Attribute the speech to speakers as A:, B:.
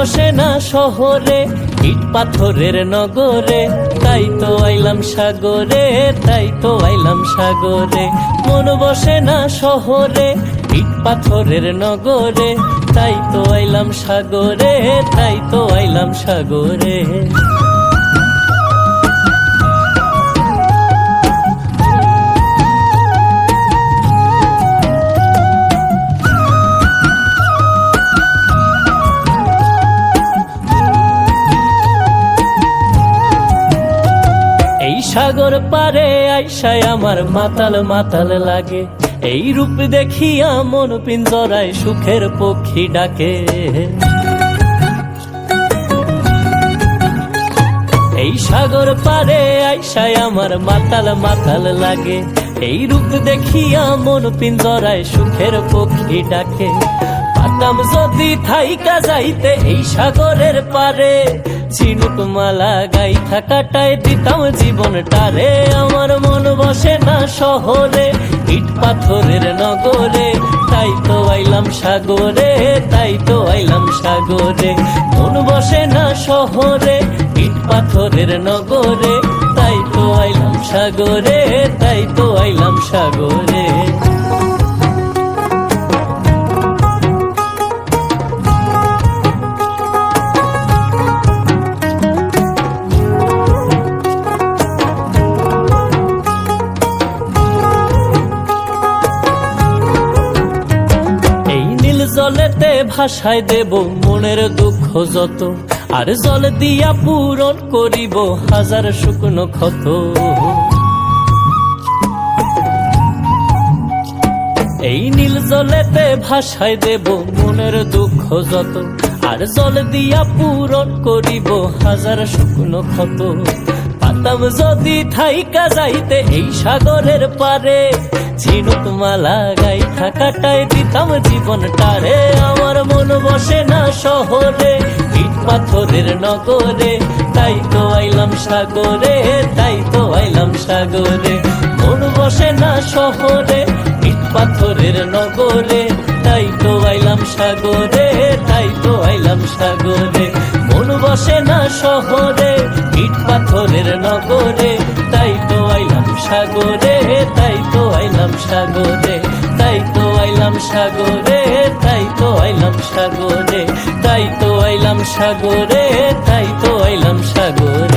A: বসে না শহরে, ইট পাথরের নগরে, তাই তো আইলাম সাগরে, তাই তো আইলাম সাগরে। মন বসে না শহরে, ইট পাথরের নগরে, তাই তো আইলাম সাগরে, তাই তো আইলাম সাগরে। এই সাগর পারে আইসায় আমার মাতাল মাতাল লাগে, এই রূপ দেখিয়া মন পিঞ্জরায় সুখের পক্ষী ডাকে। এই সাগর পারে আইসায় আমার মাতাল মাতাল লাগে, এই রূপ দেখিয়া মন পিঞ্জরায় সুখের পক্ষী ডাকে। পাতাম যদি থাইকা যাইতে এই সাগরের পারে, ঝিনুক মালা গাইথা কাটায় দিতাম জীবনটারে। আমার মন বসে না শহরে, ইট পাথরের নগরে, তাই তো আইলাম সাগরে, তাই তো আইলাম সাগরে। মন বসে না শহরে, ইট পাথরের নগরে, তাই তো আইলাম সাগরে, তাই তো আইলাম সাগরে। জলেতে ভাসায় দেব মনের দুঃখ যত, আর জল দিয়া পূরণ করিব হাজার শুকনো ক্ষত। এই নীল জলেতে ভাসায় দেব মনের দুঃখ যত, আর জল দিয়া পূরণ করিব হাজার শুকনো ক্ষত। পাতাম যদি থাইকা যাইতে এই সাগরের পারে, ঝিনুক মালা গাইথা কাটায় দিতাম জীবনটারে। আমার মন বসে না শহরে, ইট পাথরের নগরে, তাই তো আইলাম সাগরে, তাই তো আইলাম সাগরে। মন বসে না শহরে, ইট পাথরের নগরে, তাই তো আইলাম সাগরে, তাই তো আইলাম সাগরে। মন বসে না শহরে, ইট পাথরের নগরে, তাই তো আইলাম সাগরে, তাই তো আইলাম সাগরে, তাই তো আইলাম সাগরে, তাই তো আইলাম সাগরে, তাই তো আইলাম সাগরে, তাই তো আইলাম সাগরে।